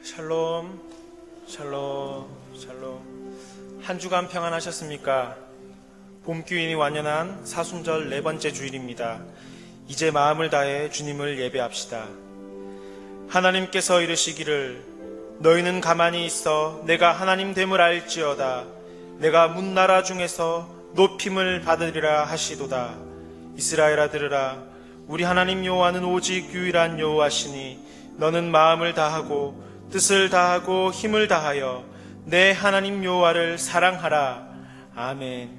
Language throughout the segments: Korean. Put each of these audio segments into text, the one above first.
샬롬, 샬롬, 샬롬. 한 주간 평안하셨습니까? 봄기운이 완연한 사순절 네 번째 주일입니다. 이제 마음을 다해 주님을 예배합시다. 하나님께서 이르시기를 너희는 가만히 있어 내가 하나님 됨을 알지어다. 내가 문나라 중에서 높임을 받으리라 하시도다. 이스라엘아 들으라. 우리 하나님 여호와는 오직 유일한 여호와시니 너는 마음을 다하고 뜻을 다하고 힘을 다하여 내 하나님 여호와를 사랑하라. 아멘.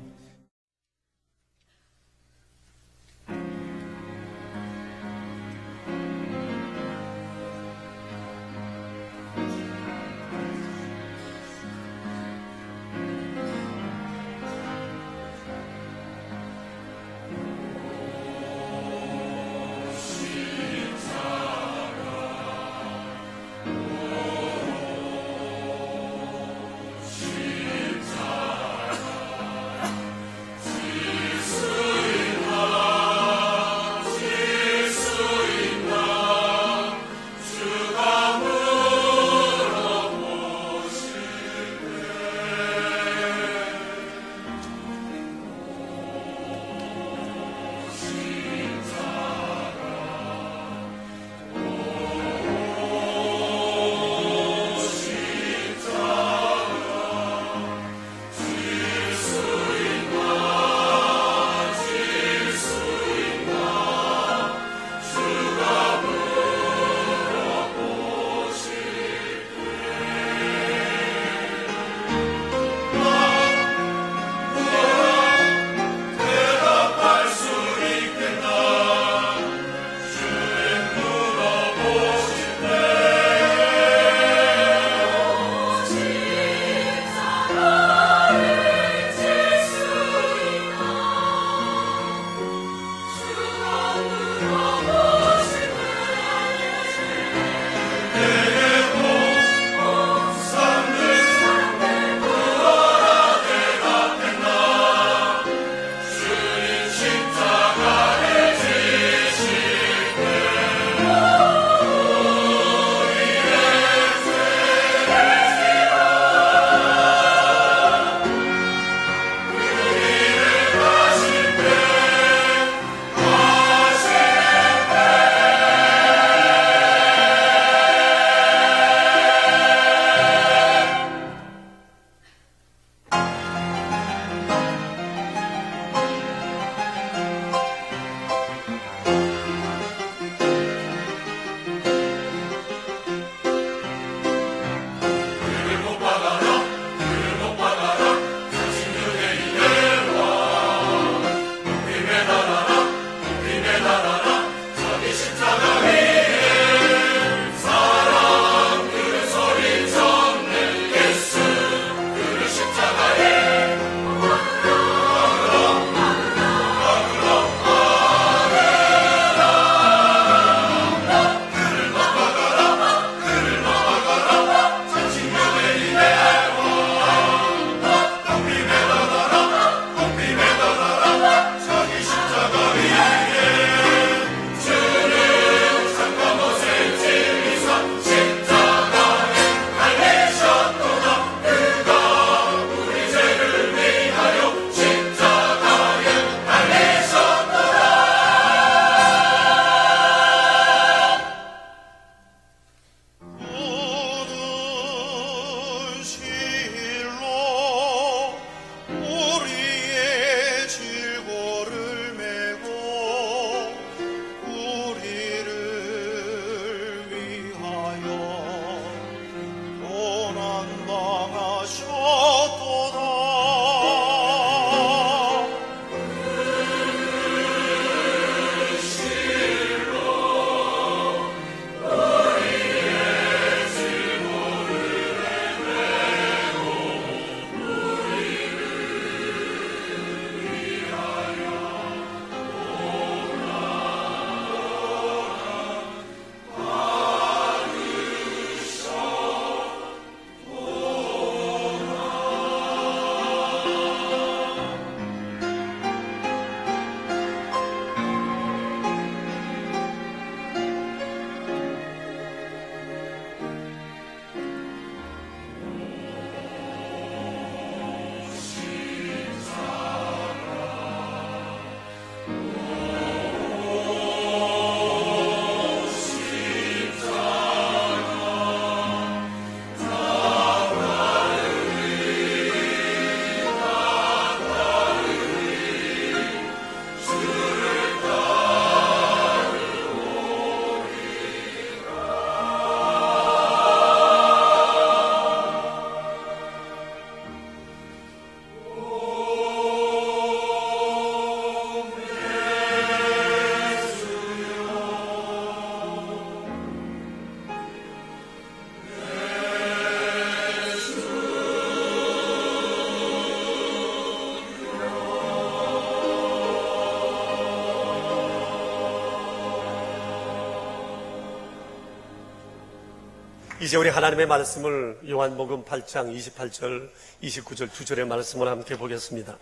이제 우리 하나님의 말씀을 요한복음 8장 28절, 29절 두 절의 말씀을 함께 보겠습니다.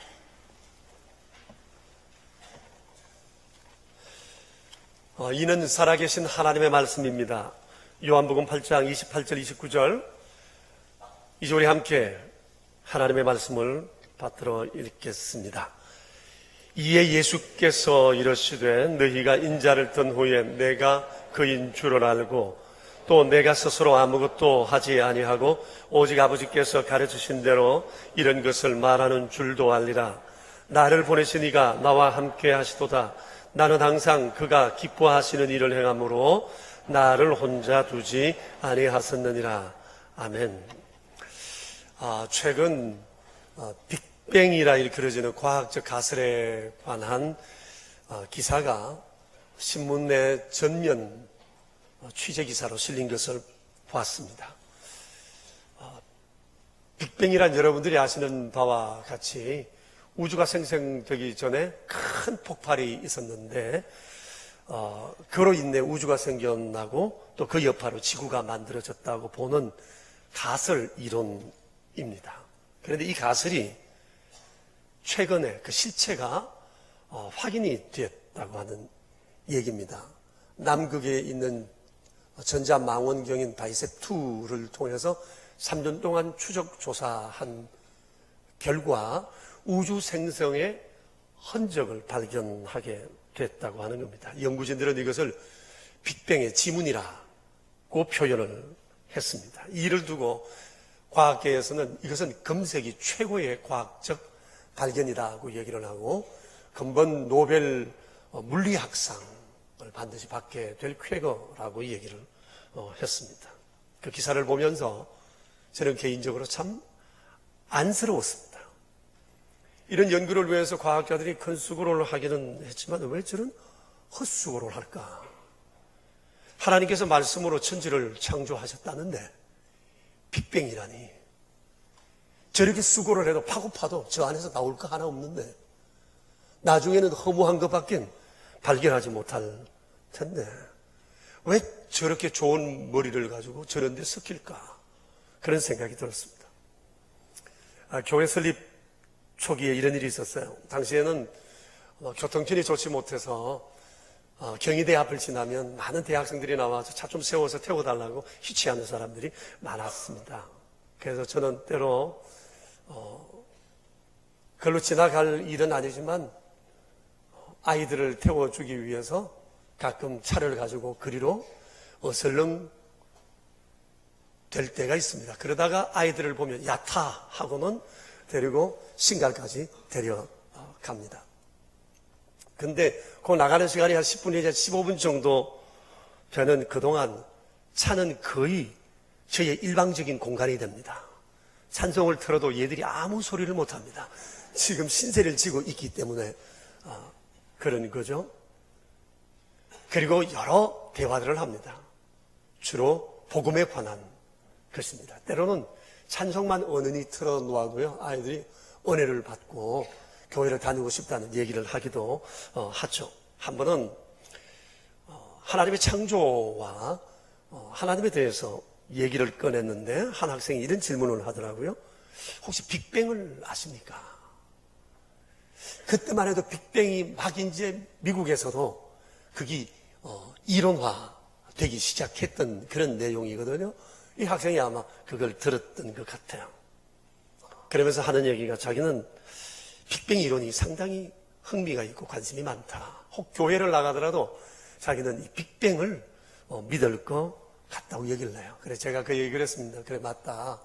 이는 살아계신 하나님의 말씀입니다. 요한복음 8장 28절, 29절. 이제 우리 함께 하나님의 말씀을 받들어 읽겠습니다. 이에 예수께서 이르시되 너희가 인자를 뜬 후에 내가 그인 줄을 알고 또 내가 스스로 아무것도 하지 아니하고 오직 아버지께서 가르치신 대로 이런 것을 말하는 줄도 알리라. 나를 보내신 이가 나와 함께 하시도다. 나는 항상 그가 기뻐하시는 일을 행함으로 나를 혼자 두지 아니하셨느니라. 아멘. 최근 빅뱅이라 이렇게 그려지는 과학적 가설에 관한 기사가 신문 내 전면 취재 기사로 실린 것을 보았습니다. 빅뱅이란 여러분들이 아시는 바와 같이 우주가 생성되기 전에 큰 폭발이 있었는데 그로 인해 우주가 생겨나고 또 그 여파로 지구가 만들어졌다고 보는 가설 이론입니다. 그런데 이 가설이 최근에 그 실체가 확인이 됐다고 하는 얘기입니다. 남극에 있는 전자망원경인 바이셉2를 통해서 3년 동안 추적 조사한 결과 우주 생성의 흔적을 발견하게 됐다고 하는 겁니다. 연구진들은 이것을 빅뱅의 지문이라고 표현을 했습니다. 이를 두고 과학계에서는 이것은 금세기 최고의 과학적 발견이라고 얘기를 하고 금번 노벨 물리학상 반드시 받게 될 쾌거라고 얘기를 했습니다. 그 기사를 보면서 저는 개인적으로 참 안쓰러웠습니다. 이런 연구를 위해서 과학자들이 큰 수고를 하기는 했지만 왜 저런 헛수고를 할까? 하나님께서 말씀으로 천지를 창조하셨다는데 빅뱅이라니 저렇게 수고를 해도 파고 파도 저 안에서 나올 거 하나 없는데 나중에는 허무한 것밖엔 발견하지 못할 텐데 왜 저렇게 좋은 머리를 가지고 저런 데 섞일까? 그런 생각이 들었습니다. 교회 설립 초기에 이런 일이 있었어요. 당시에는 교통편이 좋지 못해서 경희대 앞을 지나면 많은 대학생들이 나와서 차 좀 세워서 태워달라고 희취하는 사람들이 많았습니다. 그래서 저는 때로 그걸로 지나갈 일은 아니지만 아이들을 태워주기 위해서 가끔 차를 가지고 그리로 어슬렁 될 때가 있습니다. 그러다가 아이들을 보면 야타 하고는 데리고 신갈까지 데려갑니다. 근데 그 나가는 시간이 한 10분 내지 15분 정도 되는 그동안 차는 거의 저의 일방적인 공간이 됩니다. 찬송을 틀어도 얘들이 아무 소리를 못합니다. 지금 신세를 지고 있기 때문에 그런 거죠. 그리고 여러 대화들을 합니다. 주로 복음에 관한 것입니다. 때로는 찬송만 은은히 틀어놓아도요 아이들이 은혜를 받고 교회를 다니고 싶다는 얘기를 하기도 하죠. 한 번은 하나님의 창조와 하나님에 대해서 얘기를 꺼냈는데 한 학생이 이런 질문을 하더라고요. 혹시 빅뱅을 아십니까? 그때만 해도 빅뱅이 막 이제 미국에서도 그게 이론화되기 시작했던 그런 내용이거든요. 이 학생이 아마 그걸 들었던 것 같아요. 그러면서 하는 얘기가 자기는 빅뱅 이론이 상당히 흥미가 있고 관심이 많다. 혹 교회를 나가더라도 자기는 이 빅뱅을 믿을 것 같다고 얘기를 해요. 그래서 제가 그 얘기를 했습니다. 그래 맞다.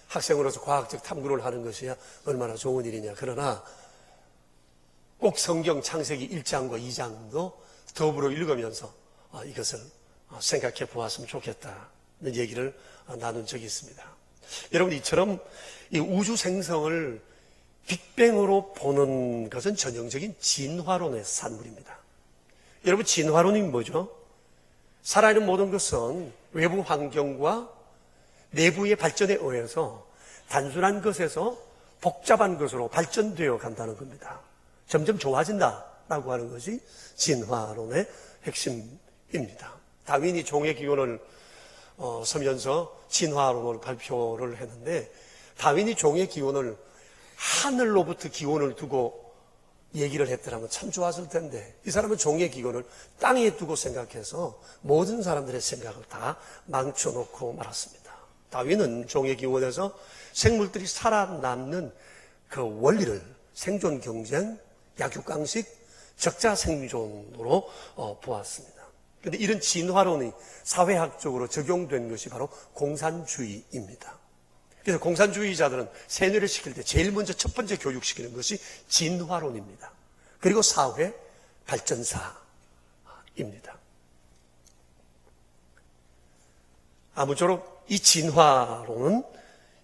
학생으로서 과학적 탐구를 하는 것이야 얼마나 좋은 일이냐. 그러나 꼭 성경 창세기 1장과 2장도 더불어 읽으면서 이것을 생각해 보았으면 좋겠다는 얘기를 나눈 적이 있습니다. 여러분 이처럼 이 우주 생성을 빅뱅으로 보는 것은 전형적인 진화론의 산물입니다. 여러분 진화론이 뭐죠? 살아있는 모든 것은 외부 환경과 내부의 발전에 의해서 단순한 것에서 복잡한 것으로 발전되어 간다는 겁니다. 점점 좋아진다라고 하는 것이 진화론의 핵심입니다. 다윈이 종의 기원을 서면서 진화론을 발표를 했는데, 다윈이 종의 기원을 하늘로부터 기원을 두고 얘기를 했더라면 참 좋았을 텐데, 이 사람은 종의 기원을 땅에 두고 생각해서 모든 사람들의 생각을 다 망쳐놓고 말았습니다. 다윈은 종의 기원에서 생물들이 살아남는 그 원리를 생존 경쟁, 약육강식, 적자 생존으로 보았습니다. 그런데 이런 진화론이 사회학적으로 적용된 것이 바로 공산주의입니다. 그래서 공산주의자들은 세뇌를 시킬 때 제일 먼저 첫 번째 교육시키는 것이 진화론입니다. 그리고 사회 발전사입니다. 아무쪼록 이 진화론은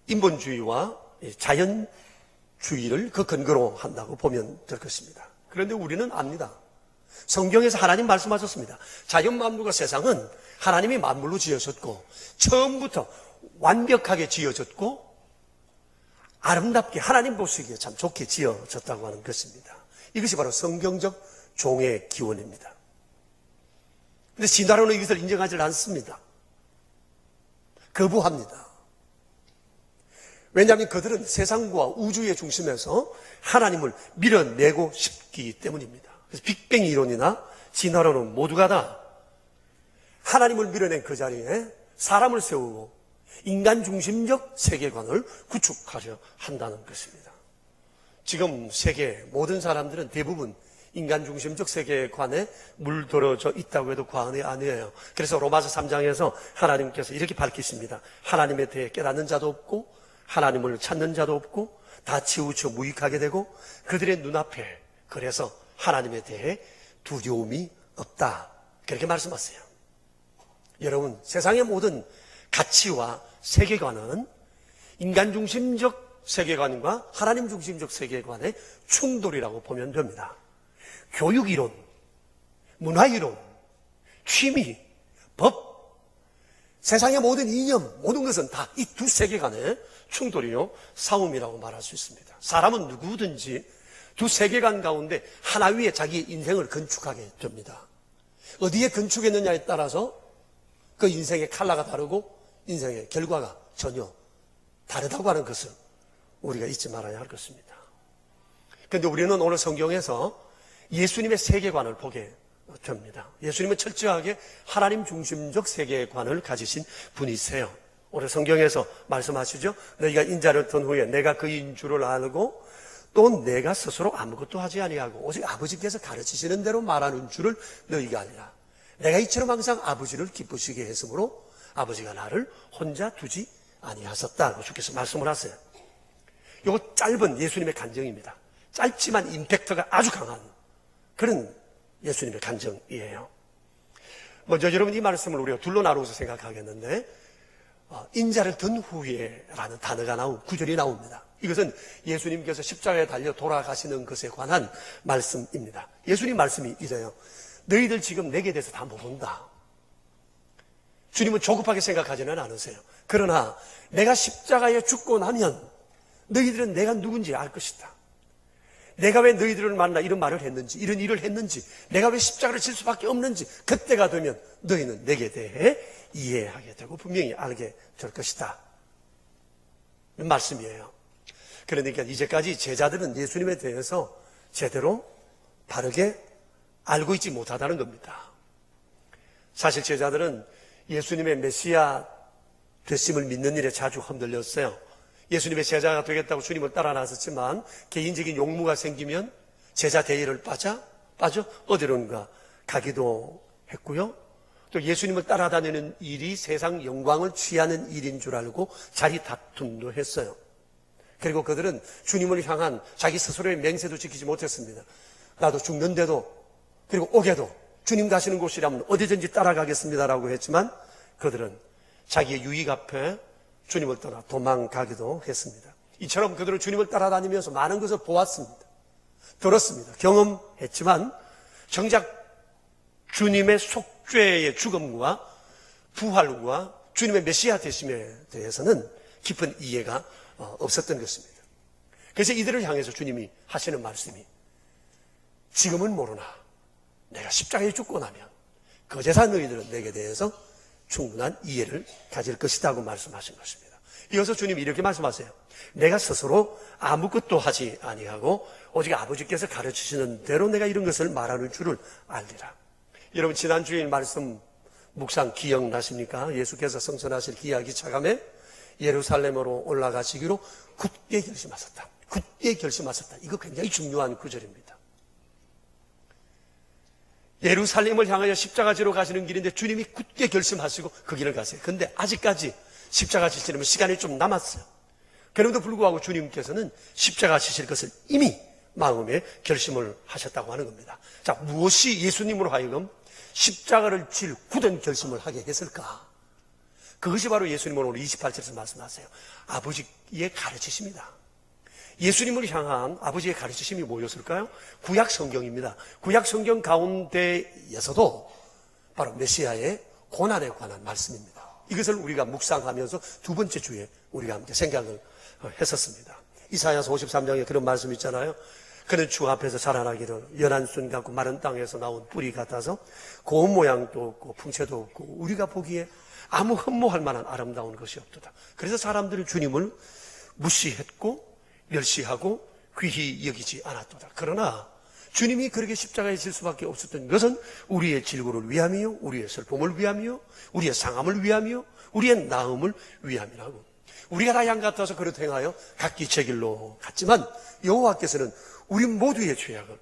인본주의와 자연주의를 그 근거로 한다고 보면 될 것입니다. 그런데 우리는 압니다. 성경에서 하나님 말씀하셨습니다. 자연 만물과 세상은 하나님이 만물로 지으셨고 처음부터 완벽하게 지어졌고 아름답게 하나님 보시기에 참 좋게 지어졌다고 하는 것입니다. 이것이 바로 성경적 종의 기원입니다. 그런데 진화론은 이것을 인정하지 않습니다. 거부합니다. 왜냐하면 그들은 세상과 우주의 중심에서 하나님을 밀어내고 싶기 때문입니다. 그래서 빅뱅 이론이나 진화론은 모두가 다 하나님을 밀어낸 그 자리에 사람을 세우고 인간 중심적 세계관을 구축하려 한다는 것입니다. 지금 세계 모든 사람들은 대부분 인간 중심적 세계관에 물들어져 있다고 해도 과언이 아니에요. 그래서 로마서 3장에서 하나님께서 이렇게 밝히십니다. 하나님에 대해 깨닫는 자도 없고 하나님을 찾는 자도 없고 다 치우쳐 무익하게 되고 그들의 눈앞에 그래서 하나님에 대해 두려움이 없다. 그렇게 말씀하세요. 여러분, 세상의 모든 가치와 세계관은 인간 중심적 세계관과 하나님 중심적 세계관의 충돌이라고 보면 됩니다. 교육이론, 문화이론, 취미, 법, 세상의 모든 이념, 모든 것은 다 이 두 세계관의 충돌이요, 싸움이라고 말할 수 있습니다. 사람은 누구든지 두 세계관 가운데 하나 위에 자기 인생을 건축하게 됩니다. 어디에 건축했느냐에 따라서 그 인생의 컬러가 다르고 인생의 결과가 전혀 다르다고 하는 것을 우리가 잊지 말아야 할 것입니다. 그런데 우리는 오늘 성경에서 예수님의 세계관을 보게 됩니다. 예수님은 철저하게 하나님 중심적 세계관을 가지신 분이세요. 오늘 성경에서 말씀하시죠. 너희가 인자를 든 후에 내가 그인 줄을 알고 또 내가 스스로 아무것도 하지 아니하고 오직 아버지께서 가르치시는 대로 말하는 줄을 너희가 알리라. 내가 이처럼 항상 아버지를 기쁘시게 했으므로 아버지가 나를 혼자 두지 아니하셨다고 주께서 말씀을 하세요. 이거 짧은 예수님의 간증입니다. 짧지만 임팩트가 아주 강한 그런 예수님의 간증이에요. 먼저 여러분 이 말씀을 우리가 둘로 나누어서 생각하겠는데 인자를 든 후에 라는 단어가 구절이 나옵니다. 이것은 예수님께서 십자가에 달려 돌아가시는 것에 관한 말씀입니다. 예수님 말씀이 이래요. 너희들 지금 내게 대해서 다 모른다. 주님은 조급하게 생각하지는 않으세요. 그러나 내가 십자가에 죽고 나면 너희들은 내가 누군지 알 것이다. 내가 왜 너희들을 만나 이런 말을 했는지, 이런 일을 했는지, 내가 왜 십자가를 질 수밖에 없는지 그때가 되면 너희는 내게 대해 이해하게 되고 분명히 알게 될 것이다. 이런 말씀이에요. 그러니까 이제까지 제자들은 예수님에 대해서 제대로 바르게 알고 있지 못하다는 겁니다. 사실 제자들은 예수님의 메시아 되심을 믿는 일에 자주 흔들렸어요. 예수님의 제자가 되겠다고 주님을 따라 나섰지만 개인적인 용무가 생기면 제자 대의를 빠져 어디론가 가기도 했고요. 또 예수님을 따라다니는 일이 세상 영광을 취하는 일인 줄 알고 자리 다툼도 했어요. 그리고 그들은 주님을 향한 자기 스스로의 맹세도 지키지 못했습니다. 나도 죽는데도 그리고 오게도 주님 가시는 곳이라면 어디든지 따라가겠습니다라고 했지만 그들은 자기의 유익 앞에 주님을 떠나 도망가기도 했습니다. 이처럼 그들은 주님을 따라다니면서 많은 것을 보았습니다. 들었습니다. 경험했지만 정작 주님의 속죄의 죽음과 부활과 주님의 메시아 되심에 대해서는 깊은 이해가 없었던 것입니다. 그래서 이들을 향해서 주님이 하시는 말씀이 지금은 모르나 내가 십자가에 죽고 나면 그제서 너희들은 내게 대해서 충분한 이해를 가질 것이라고 말씀하신 것입니다. 이어서 주님이 이렇게 말씀하세요. 내가 스스로 아무것도 하지 아니하고 오직 아버지께서 가르치시는 대로 내가 이런 것을 말하는 줄을 알리라. 여러분 지난 주일 말씀 묵상 기억나십니까? 예수께서 성천하실 기약이 차감해 예루살렘으로 올라가시기로 굳게 결심하셨다. 굳게 결심하셨다. 이거 굉장히 중요한 구절입니다. 예루살렘을 향하여 십자가 지러 가시는 길인데 주님이 굳게 결심하시고 그 길을 가세요. 그런데 아직까지 십자가 지시려면 시간이 좀 남았어요. 그럼에도 불구하고 주님께서는 십자가 지실 것을 이미 마음에 결심을 하셨다고 하는 겁니다. 자, 무엇이 예수님으로 하여금 십자가를 질 굳은 결심을 하게 했을까? 그것이 바로 예수님은 오늘 28절에서 말씀하세요. 아버지의 가르치십니다. 예수님을 향한 아버지의 가르치심이 뭐였을까요? 구약 성경입니다. 구약 성경 가운데에서도 바로 메시아의 고난에 관한 말씀입니다. 이것을 우리가 묵상하면서 두 번째 주에 우리가 함께 생각을 했었습니다. 이사야서 53장에 그런 말씀 있잖아요. 그는 주 앞에서 자라나기를 연한 순 같고 마른 땅에서 나온 뿌리 같아서 고운 모양도 없고 풍채도 없고 우리가 보기에 아무 흠모할 만한 아름다운 것이 없도다. 그래서 사람들은 주님을 무시했고 멸시하고 귀히 여기지 않았도다. 그러나 주님이 그렇게 십자가에 질 수밖에 없었던 것은 우리의 질고를 위함이요, 우리의 슬픔을 위함이요, 우리의 상함을 위함이요, 우리의 나음을 위함이라고. 우리가 다 양 같아서 그릇 행하여 각기 제 길로 갔지만 여호와께서는 우리 모두의 죄악을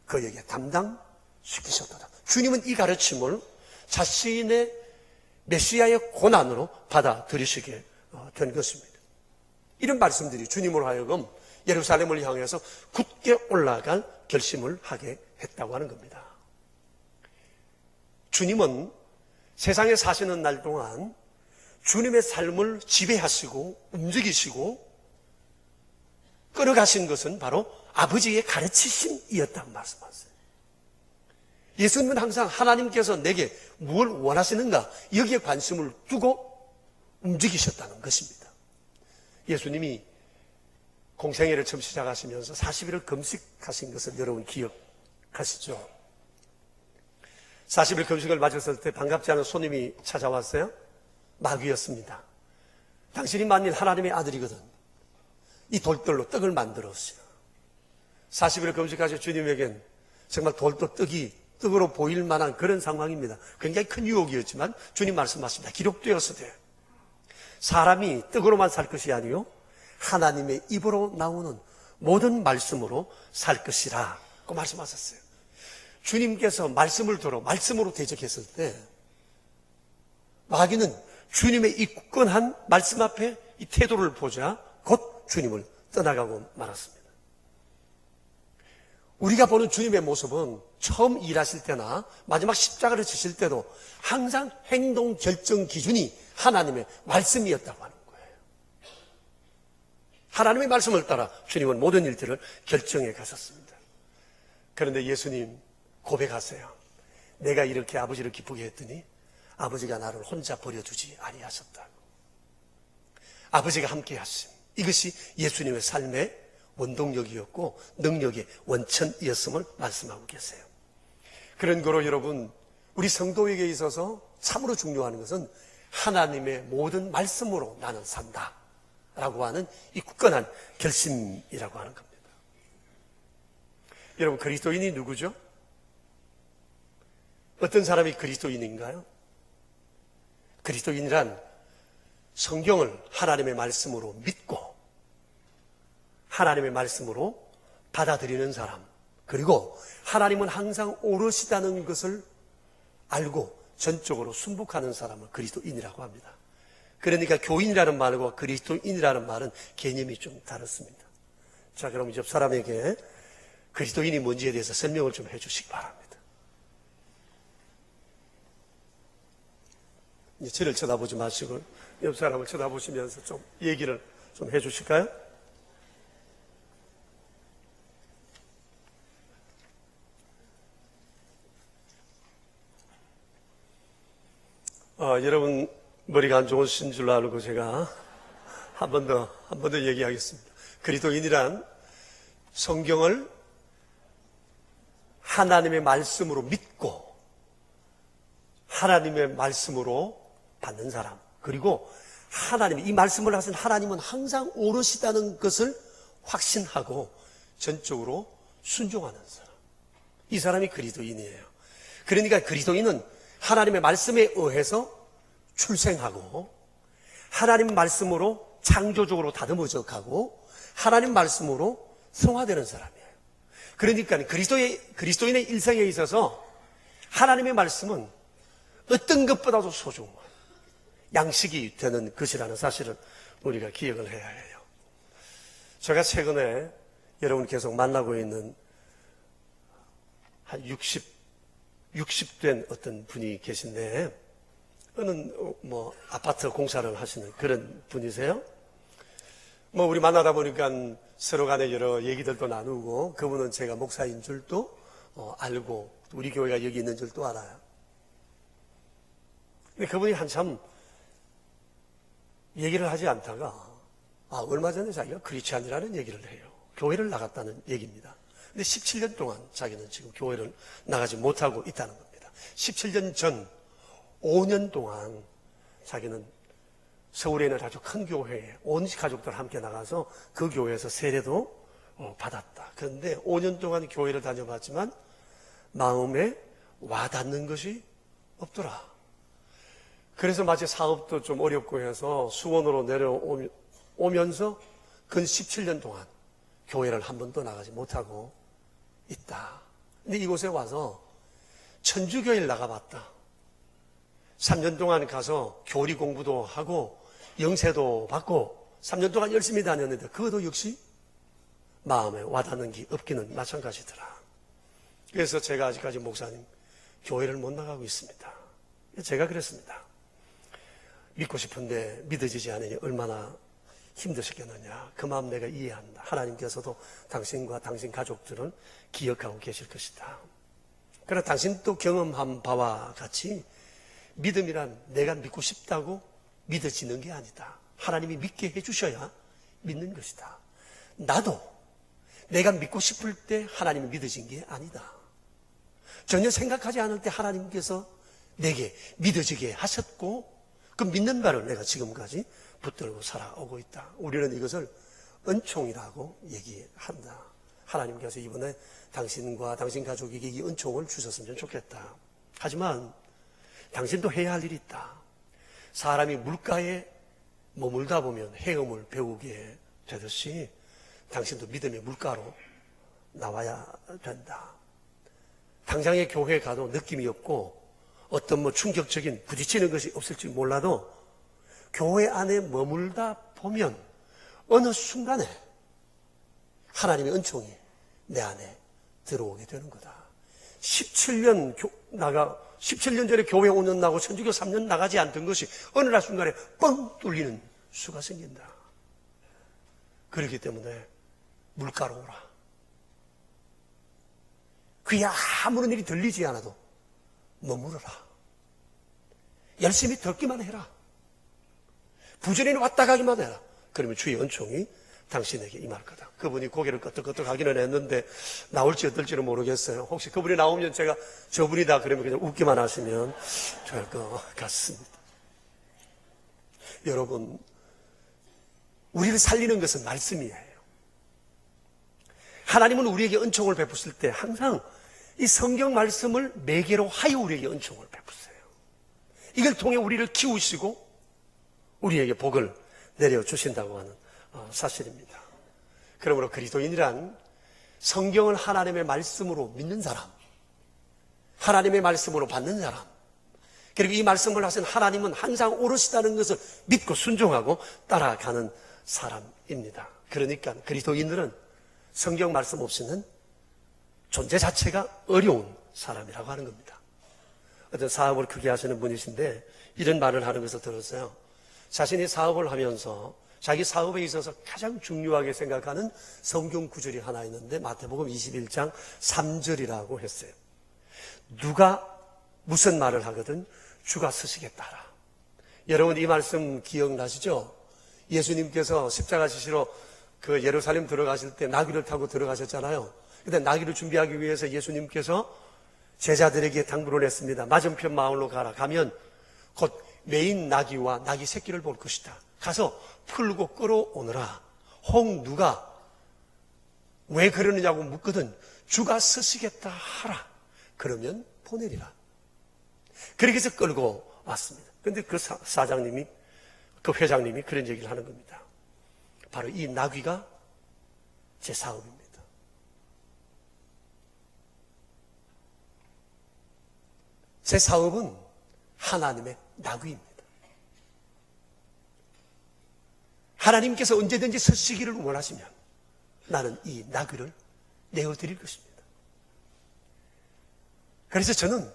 그에게 담당시키셨도다. 주님은 이 가르침을 자신의 메시아의 고난으로 받아들이시게 된 것입니다. 이런 말씀들이 주님으로 하여금 예루살렘을 향해서 굳게 올라갈 결심을 하게 했다고 하는 겁니다. 주님은 세상에 사시는 날 동안 주님의 삶을 지배하시고 움직이시고 끌어가신 것은 바로 아버지의 가르치심이었다고 말씀하세요. 예수님은 항상 하나님께서 내게 무엇을 원하시는가 여기에 관심을 두고 움직이셨다는 것입니다. 예수님이 공생애를 처음 시작하시면서 40일을 금식하신 것을 여러분 기억하시죠? 40일 금식을 마쳤을 때 반갑지 않은 손님이 찾아왔어요. 마귀였습니다. 당신이 만일 하나님의 아들이거든 이 돌들로 떡을 만들었어요. 40일을 금식하신 주님에겐 정말 돌도 떡으로 보일 만한 그런 상황입니다. 굉장히 큰 유혹이었지만 주님 말씀하십니다. 기록되었으되 사람이 떡으로만 살 것이 아니요 하나님의 입으로 나오는 모든 말씀으로 살 것이라고 말씀하셨어요. 주님께서 말씀을 들어 말씀으로 대적했을 때 마귀는 주님의 이 굳건한 말씀 앞에 이 태도를 보자 곧 주님을 떠나가고 말았습니다. 우리가 보는 주님의 모습은 처음 일하실 때나 마지막 십자가를 지실 때도 항상 행동 결정 기준이 하나님의 말씀이었다고 하는 거예요. 하나님의 말씀을 따라 주님은 모든 일들을 결정해 가셨습니다. 그런데 예수님 고백하세요. 내가 이렇게 아버지를 기쁘게 했더니 아버지가 나를 혼자 버려두지 아니하셨다고. 아버지가 함께 하심. 이것이 예수님의 삶의 원동력이었고 능력의 원천이었음을 말씀하고 계세요. 그런 거로 여러분 우리 성도에게 있어서 참으로 중요한 것은 하나님의 모든 말씀으로 나는 산다 라고 하는 이 굳건한 결심이라고 하는 겁니다. 여러분 그리스도인이 누구죠? 어떤 사람이 그리스도인인가요? 그리스도인이란 성경을 하나님의 말씀으로 믿고 하나님의 말씀으로 받아들이는 사람, 그리고 하나님은 항상 오롯이다는 것을 알고 전적으로 순복하는 사람을 그리스도인이라고 합니다. 그러니까 교인이라는 말과 그리스도인이라는 말은 개념이 좀 다릅니다. 자, 그럼 옆 사람에게 그리스도인이 뭔지에 대해서 설명을 좀 해주시기 바랍니다. 저를 쳐다보지 마시고 옆 사람을 쳐다보시면서 좀 얘기를 좀 해주실까요? 여러분 머리가 안 좋으신 줄 알고 제가 한 번 더 얘기하겠습니다. 그리스도인이란 성경을 하나님의 말씀으로 믿고 하나님의 말씀으로 받는 사람, 그리고 하나님, 이 말씀을 하신 하나님은 항상 오롯이다는 것을 확신하고 전적으로 순종하는 사람, 이 사람이 그리스도인이에요. 그러니까 그리스도인은 하나님의 말씀에 의해서 출생하고 하나님 말씀으로 창조적으로 다듬어져 가고 하나님 말씀으로 성화되는 사람이에요. 그러니까 그리스도인의 일생에 있어서 하나님의 말씀은 어떤 것보다도 소중한 양식이 되는 것이라는 사실을 우리가 기억을 해야 해요. 제가 최근에 여러분 계속 만나고 있는 한 60 된 어떤 분이 계신데, 어느 아파트 공사를 하시는 그런 분이세요. 우리 만나다 보니까 서로 간에 여러 얘기들도 나누고, 그분은 제가 목사인 줄도 알고, 우리 교회가 여기 있는 줄도 알아요. 근데 그분이 한참 얘기를 하지 않다가, 얼마 전에 자기가 크리스찬이라는 얘기를 해요. 교회를 나갔다는 얘기입니다. 근데 17년 동안 자기는 지금 교회를 나가지 못하고 있다는 겁니다. 17년 전 5년 동안 자기는 서울에 있는 아주 큰 교회에 온 가족들 함께 나가서 그 교회에서 세례도 받았다. 그런데 5년 동안 교회를 다녀봤지만 마음에 와닿는 것이 없더라. 그래서 마치 사업도 좀 어렵고 해서 수원으로 내려오면서 근 17년 동안 교회를 한 번도 나가지 못하고 있다. 근데 이곳에 와서 천주교회를 나가봤다. 3년 동안 가서 교리 공부도 하고 영세도 받고 3년 동안 열심히 다녔는데 그것도 역시 마음에 와닿는 게 없기는 마찬가지더라. 그래서 제가 아직까지 목사님 교회를 못 나가고 있습니다. 제가 그랬습니다. 믿고 싶은데 믿어지지 않으니 얼마나 힘드셨겠느냐. 그 마음 내가 이해한다. 하나님께서도 당신과 당신 가족들은 기억하고 계실 것이다. 그러나 당신도 경험한 바와 같이 믿음이란 내가 믿고 싶다고 믿어지는 게 아니다. 하나님이 믿게 해주셔야 믿는 것이다. 나도 내가 믿고 싶을 때 하나님이 믿어진 게 아니다. 전혀 생각하지 않을 때 하나님께서 내게 믿어지게 하셨고 그 믿는 바를 내가 지금까지 붙들고 살아오고 있다. 우리는 이것을 은총이라고 얘기한다. 하나님께서 이번에 당신과 당신 가족에게 이 은총을 주셨으면 좋겠다. 하지만 당신도 해야 할 일이 있다. 사람이 물가에 머물다 보면 헤엄을 배우게 되듯이 당신도 믿음의 물가로 나와야 된다. 당장의 교회에 가도 느낌이 없고 어떤 충격적인 부딪히는 것이 없을지 몰라도 교회 안에 머물다 보면 어느 순간에 하나님의 은총이 내 안에 들어오게 되는 거다. 17년 전에 교회 5년 나고 천주교 3년 나가지 않던 것이 어느 날 순간에 뻥 뚫리는 수가 생긴다. 그렇기 때문에 물가로 오라. 그게 아무런 일이 들리지 않아도 머무르라. 열심히 듣기만 해라. 부지런히 왔다 가기만 해라. 그러면 주의 은총이 당신에게 임할 거다. 그분이 고개를 끄덕끄덕 하기는 했는데 나올지 어떨지는 모르겠어요. 혹시 그분이 나오면 제가 저분이다 그러면 그냥 웃기만 하시면 좋을 것 같습니다. 여러분, 우리를 살리는 것은 말씀이에요. 하나님은 우리에게 은총을 베푸실 때 항상 이 성경 말씀을 매개로 하여 우리에게 은총을 베푸세요. 이걸 통해 우리를 키우시고 우리에게 복을 내려주신다고 하는 사실입니다. 그러므로 그리스도인이란 성경을 하나님의 말씀으로 믿는 사람, 하나님의 말씀으로 받는 사람, 그리고 이 말씀을 하신 하나님은 항상 옳으시다는 것을 믿고 순종하고 따라가는 사람입니다. 그러니까 그리스도인들은 성경 말씀 없이는 존재 자체가 어려운 사람이라고 하는 겁니다. 어떤 사업을 크게 하시는 분이신데 이런 말을 하는 것을 들었어요. 자신이 사업을 하면서 자기 사업에 있어서 가장 중요하게 생각하는 성경 구절이 하나 있는데 마태복음 21장 3절이라고 했어요. 누가 무슨 말을 하거든 주가 쓰시겠다라. 여러분 이 말씀 기억나시죠? 예수님께서 십자가 지시러 그 예루살렘 들어가실 때 나귀를 타고 들어가셨잖아요. 근데 나귀를 준비하기 위해서 예수님께서 제자들에게 당부를 했습니다. 맞은편 마을로 가라. 가면 곧 메인 나귀와 나귀 새끼를 볼 것이다. 가서 풀고 끌어오너라. 혹 누가 왜 그러느냐고 묻거든 주가 쓰시겠다 하라. 그러면 보내리라. 그렇게 해서 끌고 왔습니다. 그런데 그 사장님이, 그 회장님이 그런 얘기를 하는 겁니다. 바로 이 나귀가 제 사업입니다. 제 사업은 하나님의 나귀입니다. 하나님께서 언제든지 쓰시기를 원하시면 나는 이 나귀를 내어드릴 것입니다. 그래서 저는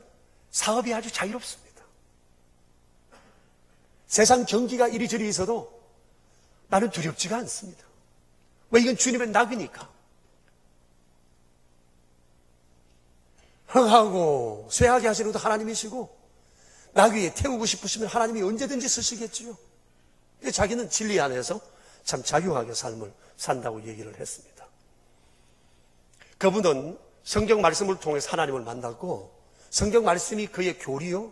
사업이 아주 자유롭습니다. 세상 경기가 이리저리 있어도 나는 두렵지가 않습니다. 왜? 이건 주님의 낙이니까. 흥하고 쇠하게 하시는 것도 하나님이시고 나귀에 태우고 싶으시면 하나님이 언제든지 쓰시겠지요. 자기는 진리 안에서 참 자유하게 삶을 산다고 얘기를 했습니다. 그분은 성경 말씀을 통해서 하나님을 만났고 성경 말씀이 그의 교리요,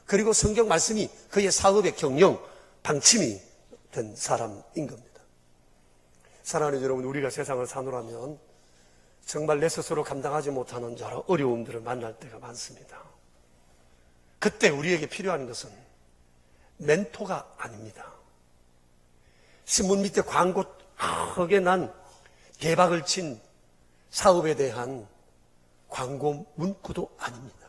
그리고 성경 말씀이 그의 사업의 경영, 방침이 된 사람인 겁니다. 사랑하는 여러분, 우리가 세상을 사노라면 정말 내 스스로 감당하지 못하는 여러 어려움들을 만날 때가 많습니다. 그때 우리에게 필요한 것은 멘토가 아닙니다. 신문 밑에 광고 크게 난 대박을 친 사업에 대한 광고 문구도 아닙니다.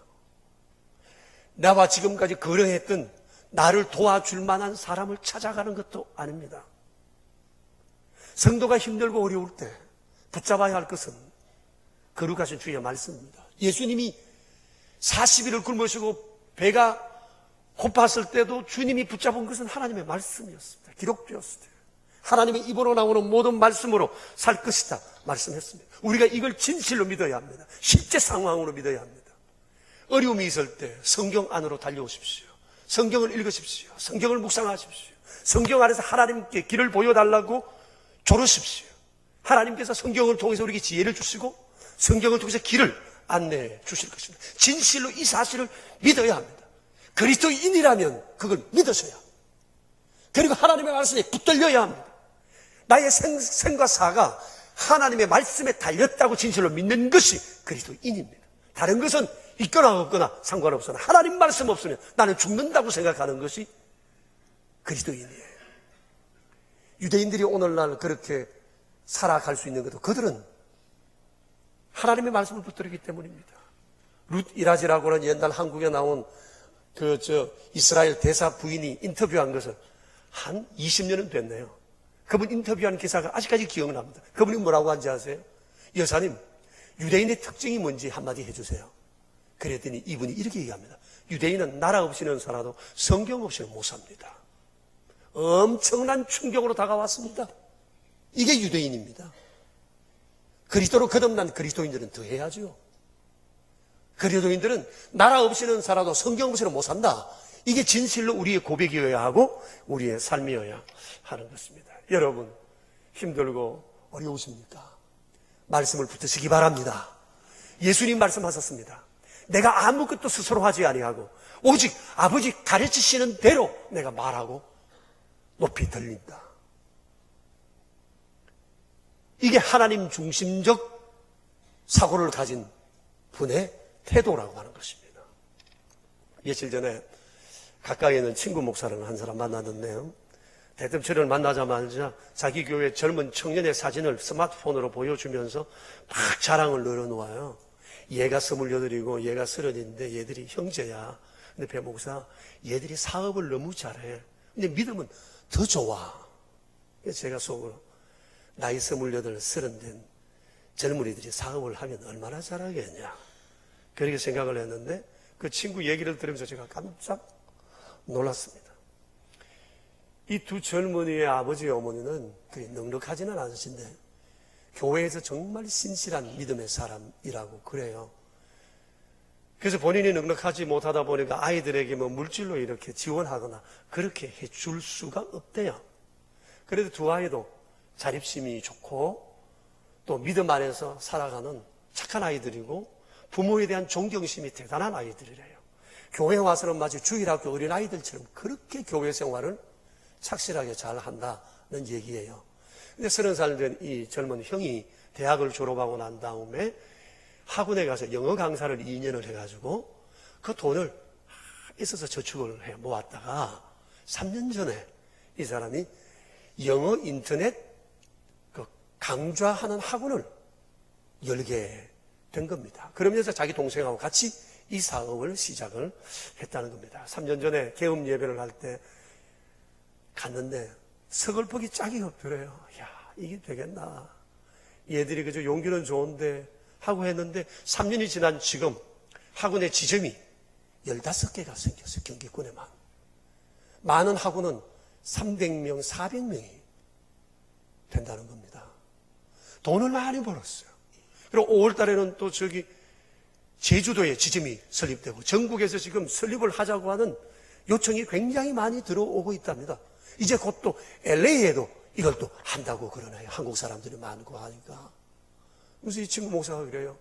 나와 지금까지 거래했던 나를 도와줄 만한 사람을 찾아가는 것도 아닙니다. 성도가 힘들고 어려울 때 붙잡아야 할 것은 거룩하신 주의 말씀입니다. 예수님이 40일을 굶으시고 배가 고팠을 때도 주님이 붙잡은 것은 하나님의 말씀이었습니다. 기록되었습니다. 하나님의 입으로 나오는 모든 말씀으로 살 것이다 말씀했습니다. 우리가 이걸 진실로 믿어야 합니다. 실제 상황으로 믿어야 합니다. 어려움이 있을 때 성경 안으로 달려오십시오. 성경을 읽으십시오. 성경을 묵상하십시오. 성경 안에서 하나님께 길을 보여달라고 조르십시오. 하나님께서 성경을 통해서 우리에게 지혜를 주시고 성경을 통해서 길을 안내해 주실 것입니다. 진실로 이 사실을 믿어야 합니다. 그리스도인이라면 그걸 믿으셔야 합니다. 그리고 하나님의 말씀에 붙들려야 합니다. 나의 생과 사가 하나님의 말씀에 달렸다고 진실로 믿는 것이 그리스도인입니다. 다른 것은 있거나 없거나 상관없으나 하나님 말씀 없으면 나는 죽는다고 생각하는 것이 그리스도인이에요. 유대인들이 오늘날 그렇게 살아갈 수 있는 것도 그들은 하나님의 말씀을 붙들기 때문입니다. 룻 이라지라고 하는 옛날 한국에 나온 이스라엘 대사 부인이 인터뷰한 것을 한 20년은 됐네요. 그분 인터뷰한 기사가 아직까지 기억납니다. 그분이 뭐라고 한지 아세요? 여사님, 유대인의 특징이 뭔지 한마디 해주세요. 그랬더니 이분이 이렇게 얘기합니다. 유대인은 나라 없이는 살아도 성경 없이는 못 삽니다. 엄청난 충격으로 다가왔습니다. 이게 유대인입니다. 그리스도로 거듭난 그리스도인들은 더 해야죠. 그리스도인들은 나라 없이는 살아도 성경 없이는 못 산다. 이게 진실로 우리의 고백이어야 하고 우리의 삶이어야 하는 것입니다. 여러분, 힘들고 어려우십니까? 말씀을 붙드시기 바랍니다. 예수님 말씀하셨습니다. 내가 아무것도 스스로 하지 아니하고 오직 아버지 가르치시는 대로 내가 말하고 높이 들린다. 이게 하나님 중심적 사고를 가진 분의 태도라고 하는 것입니다. 며칠 전에 가까이에 있는 친구 목사를 한 사람 만났는데요. 대뜸 저를 만나자마자 자기 교회 젊은 청년의 사진을 스마트폰으로 보여주면서 막 자랑을 늘어놓아요. 얘가 28이고 얘가 30인데 얘들이 형제야. 근데 배 목사, 얘들이 사업을 너무 잘해. 근데 믿으면 더 좋아. 그래서 제가 속으로 나이 28, 30 된 젊은이들이 사업을 하면 얼마나 잘하겠냐. 그렇게 생각을 했는데 그 친구 얘기를 들으면서 제가 깜짝 놀랐습니다. 이 두 젊은이의 아버지 어머니는 그리 넉넉하지는 않으신데 교회에서 정말 신실한 믿음의 사람이라고 그래요. 그래서 본인이 넉넉하지 못하다 보니까 아이들에게 뭐 물질로 이렇게 지원하거나 그렇게 해줄 수가 없대요. 그래도 두 아이도 자립심이 좋고 또 믿음 안에서 살아가는 착한 아이들이고 부모에 대한 존경심이 대단한 아이들이래요. 교회 와서는 마치 주일학교 어린아이들처럼 그렇게 교회 생활을 착실하게 잘 한다는 얘기예요. 근데 30살 된 이 젊은 형이 대학을 졸업하고 난 다음에 학원에 가서 영어 강사를 2년을 해가지고 그 돈을 있어서 저축을 해 모았다가 3년 전에 이 사람이 영어 인터넷 강좌하는 학원을 열게 된 겁니다. 그러면서 자기 동생하고 같이 이 사업을 시작을 했다는 겁니다. 3년 전에 개업 예배를 할 때 갔는데 서글프기 짝이 없더래요. 야, 이게 되겠나. 얘들이 그저 용기는 좋은데 하고 했는데 3년이 지난 지금 학원의 지점이 15개가 생겼어요. 경기권에만. 많은 학원은 300명, 400명이 된다는 겁니다. 돈을 많이 벌었어요. 그리고 5월 달에는 또 제주도에 지점이 설립되고 전국에서 지금 설립을 하자고 하는 요청이 굉장히 많이 들어오고 있답니다. 이제 곧 또 LA에도 이걸 또 한다고 그러나요? 한국 사람들이 많고 하니까. 그래서 이 친구 목사가 그래요.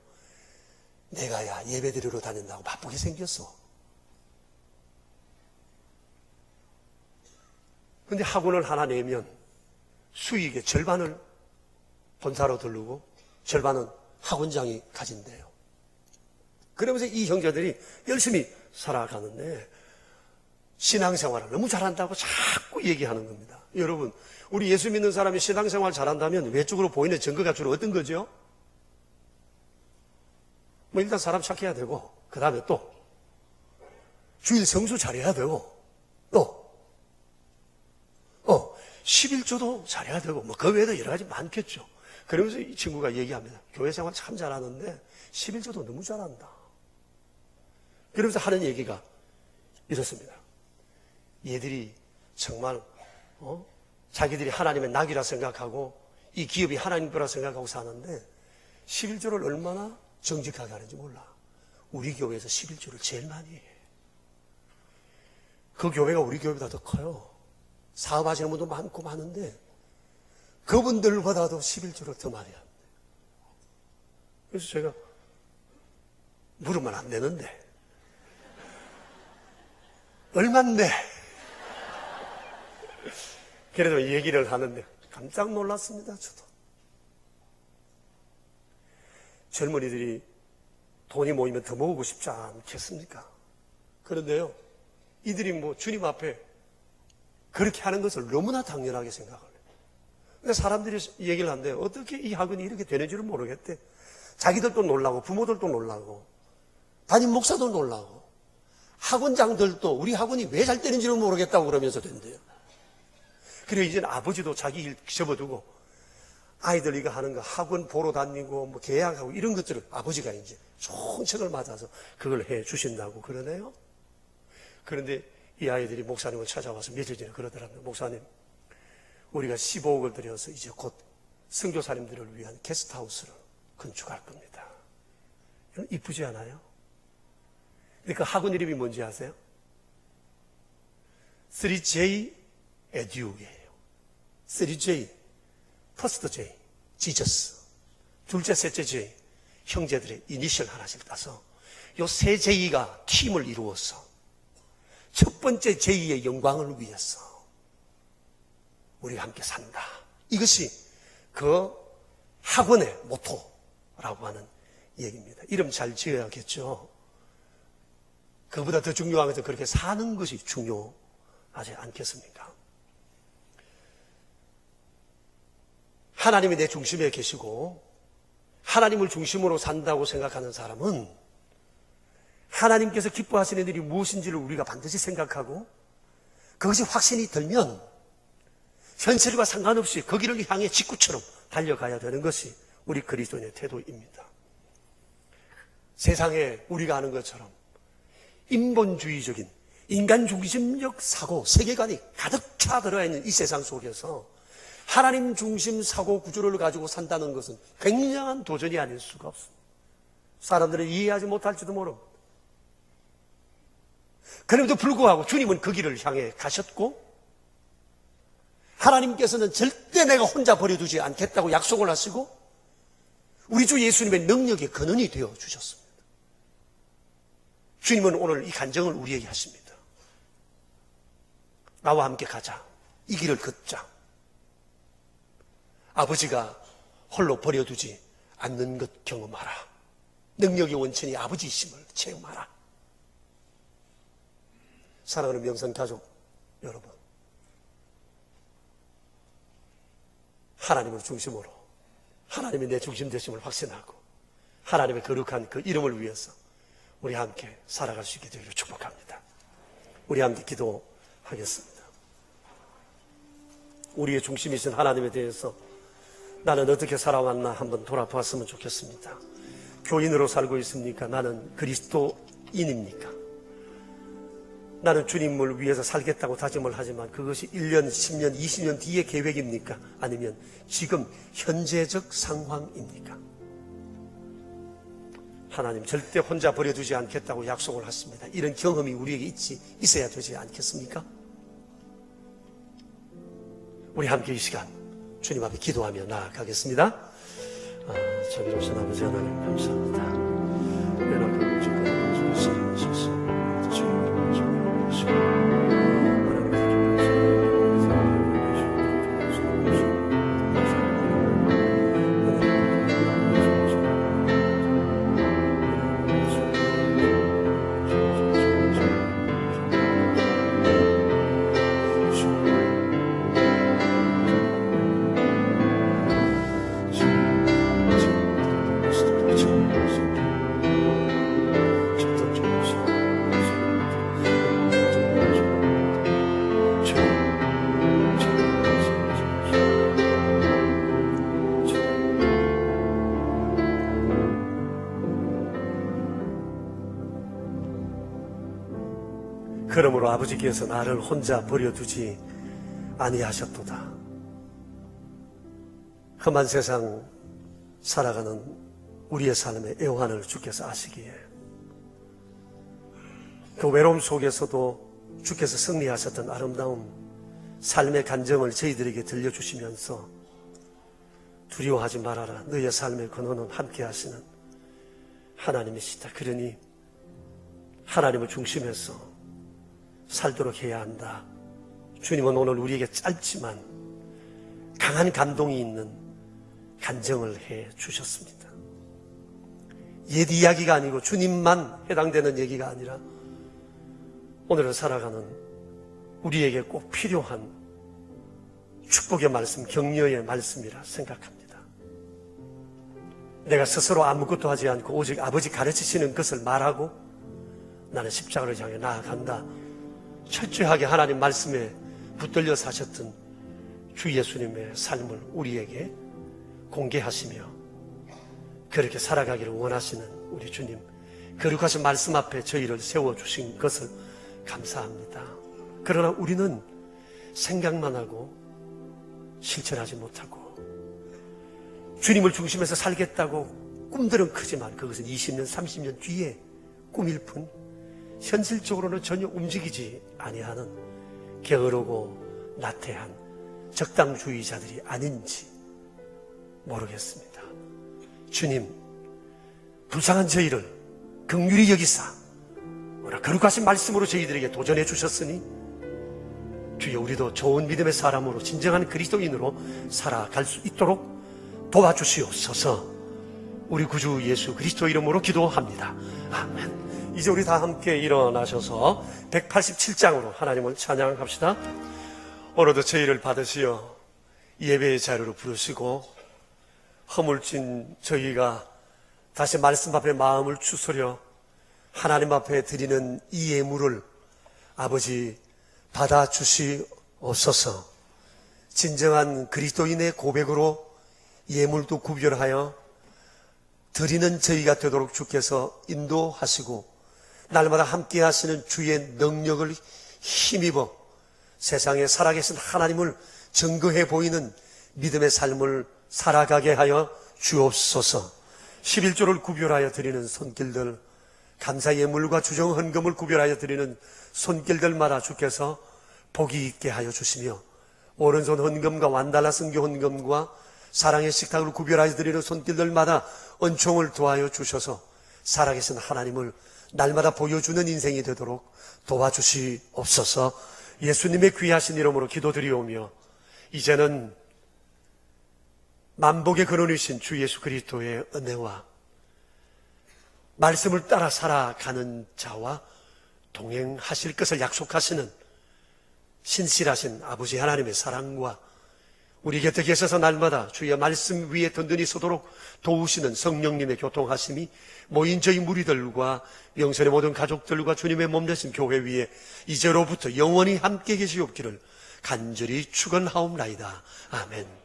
내가 예배 드리러 다닌다고 바쁘게 생겼어. 근데 학원을 하나 내면 수익의 절반을 본사로 들르고 절반은 학원장이 가진대요. 그러면서 이 형제들이 열심히 살아가는데 신앙생활을 너무 잘한다고 자꾸 얘기하는 겁니다. 여러분, 우리 예수 믿는 사람이 신앙생활 잘한다면 외적으로 보이는 증거가 주로 어떤 거죠? 일단 사람 착해야 되고, 그 다음에 또 주일 성수 잘해야 되고, 또 11조도 잘해야 되고, 그 외에도 여러 가지 많겠죠. 그러면서 이 친구가 얘기합니다. 교회 생활 참 잘하는데 11조도 너무 잘한다. 그러면서 하는 얘기가 이렇습니다. 얘들이 정말 자기들이 하나님의 낙이라 생각하고 이 기업이 하나님 거라 생각하고 사는데 11조를 얼마나 정직하게 하는지 몰라. 우리 교회에서 11조를 제일 많이 해. 그 교회가 우리 교회보다 더 커요. 사업하시는 분도 많고 많은데 그분들보다도 11조를 더 많이 합니다. 그래서 제가 물으면 안 되는데 얼만데? 그래도 얘기를 하는데 깜짝 놀랐습니다. 저도. 젊은이들이 돈이 모이면 더 모으고 싶지 않겠습니까? 그런데요, 이들이 주님 앞에 그렇게 하는 것을 너무나 당연하게 생각을 해요. 근데 사람들이 얘기를 하는데 어떻게 이 학원이 이렇게 되는지를 모르겠대. 자기들도 놀라고 부모들도 놀라고 담임 목사도 놀라고 학원장들도 우리 학원이 왜 잘 되는지를 모르겠다고 그러면서 된대요. 그래 이제는 아버지도 자기 일 접어두고 아이들 이거 하는 거 학원 보러 다니고 계약하고 이런 것들을 아버지가 이제 좋은 책을 맞아서 그걸 해 주신다고 그러네요. 그런데 이 아이들이 목사님을 찾아와서 며칠 전에 그러더라고요. 목사님, 우리가 15억을 들여서 이제 곧 선교사님들을 위한 게스트하우스를 건축할 겁니다. 이쁘지 않아요? 근데 그 학원 이름이 뭔지 아세요? 3J 에듀예요. 3J, 퍼스트 J, 지저스. 둘째, 셋째 J, 형제들의 이니셜 하나씩 따서 요 세 J가 팀을 이루어서 첫 번째 J의 영광을 위해서 우리가 함께 산다. 이것이 그 학원의 모토라고 하는 얘기입니다. 이름 잘 지어야겠죠. 그보다 더 중요한 것은 그렇게 사는 것이 중요하지 않겠습니까? 하나님이 내 중심에 계시고 하나님을 중심으로 산다고 생각하는 사람은 하나님께서 기뻐하시는 일이 무엇인지를 우리가 반드시 생각하고 그것이 확신이 들면 현실과 상관없이 거기를 향해 직구처럼 달려가야 되는 것이 우리 그리스도인의 태도입니다. 세상에 우리가 아는 것처럼 인본주의적인 인간 중심적 사고, 세계관이 가득 차 들어있는 이 세상 속에서 하나님 중심 사고 구조를 가지고 산다는 것은 굉장한 도전이 아닐 수가 없습니다. 사람들은 이해하지 못할지도 모릅니다. 그럼에도 불구하고 주님은 그 길을 향해 가셨고 하나님께서는 절대 내가 혼자 버려두지 않겠다고 약속을 하시고 우리 주 예수님의 능력의 근원이 되어 주셨습니다. 주님은 오늘 이 간증을 우리에게 하십니다. 나와 함께 가자. 이 길을 걷자. 아버지가 홀로 버려두지 않는 것 경험하라. 능력의 원천이 아버지이심을 체험하라. 사랑하는 명성가족 여러분, 하나님을 중심으로 하나님이 내 중심 되심을 확신하고 하나님의 거룩한 그 이름을 위해서 우리 함께 살아갈 수 있게 되기를 축복합니다. 우리 함께 기도하겠습니다. 우리의 중심이신 하나님에 대해서 나는 어떻게 살아왔나 한번 돌아보았으면 좋겠습니다. 교인으로 살고 있습니까? 나는 그리스도인입니까? 나는 주님을 위해서 살겠다고 다짐을 하지만 그것이 1년, 10년, 20년 뒤의 계획입니까? 아니면 지금 현재적 상황입니까? 하나님 절대 혼자 버려두지 않겠다고 약속을 하십니다. 이런 경험이 우리에게 있어야 되지 않겠습니까? 우리 함께 이 시간 주님 앞에 기도하며 나아가겠습니다. 자비로우신 아버지 하나님 감사합니다. 연합하고 주님의 사랑하셔서 주님의 정하시고 그러므로 아버지께서 나를 혼자 버려두지 아니하셨도다. 험한 세상 살아가는 우리의 삶의 애환을 주께서 아시기에 그 외로움 속에서도 주께서 승리하셨던 아름다운 삶의 간정을 저희들에게 들려주시면서 두려워하지 말아라. 너의 삶의 근원은 함께 하시는 하나님이시다. 그러니 하나님을 중심에서 살도록 해야 한다. 주님은 오늘 우리에게 짧지만 강한 감동이 있는 간증을 해 주셨습니다. 옛 이야기가 아니고 주님만 해당되는 얘기가 아니라 오늘을 살아가는 우리에게 꼭 필요한 축복의 말씀, 격려의 말씀이라 생각합니다. 내가 스스로 아무것도 하지 않고 오직 아버지 가르치시는 것을 말하고 나는 십자가를 향해 나아간다. 철저하게 하나님 말씀에 붙들려 사셨던 주 예수님의 삶을 우리에게 공개하시며 그렇게 살아가기를 원하시는 우리 주님, 거룩하신 말씀 앞에 저희를 세워주신 것을 감사합니다. 그러나 우리는 생각만 하고 실천하지 못하고 주님을 중심에서 살겠다고 꿈들은 크지만 그것은 20년, 30년 뒤에 꿈일 뿐 현실적으로는 전혀 움직이지 아니하는 게으르고 나태한 적당주의자들이 아닌지 모르겠습니다. 주님, 불쌍한 저희를 긍휼히 여기사 오늘 거룩하신 말씀으로 저희들에게 도전해 주셨으니 주여 우리도 좋은 믿음의 사람으로 진정한 그리스도인으로 살아갈 수 있도록 도와주시옵소서. 우리 구주 예수 그리스도 이름으로 기도합니다. 아멘. 이제 우리 다 함께 일어나셔서 187장으로 하나님을 찬양합시다. 오늘도 저희를 받으시어 예배의 자리로 부르시고 허물진 저희가 다시 말씀 앞에 마음을 추스려 하나님 앞에 드리는 이 예물을 아버지 받아주시옵소서. 진정한 그리스도인의 고백으로 예물도 구별하여 드리는 저희가 되도록 주께서 인도하시고 날마다 함께 하시는 주의 능력을 힘입어 세상에 살아계신 하나님을 증거해 보이는 믿음의 삶을 살아가게 하여 주옵소서. 11조를 구별하여 드리는 손길들, 감사 예물과 주정 헌금을 구별하여 드리는 손길들마다 주께서 복이 있게 하여 주시며 오른손 헌금과 완달라 선교 헌금과 사랑의 식탁을 구별하여 드리는 손길들마다 은총을 더하여 주셔서 살아계신 하나님을 날마다 보여주는 인생이 되도록 도와주시옵소서. 예수님의 귀하신 이름으로 기도드리오며 이제는 만복의 근원이신 주 예수 그리스도의 은혜와 말씀을 따라 살아가는 자와 동행하실 것을 약속하시는 신실하신 아버지 하나님의 사랑과 우리 곁에 계셔서 날마다 주의 말씀 위에 든든히 서도록 도우시는 성령님의 교통하심이 모인 저희 무리들과 명선의 모든 가족들과 주님의 몸 되신 교회 위에 이제로부터 영원히 함께 계시옵기를 간절히 축원하옵나이다. 아멘.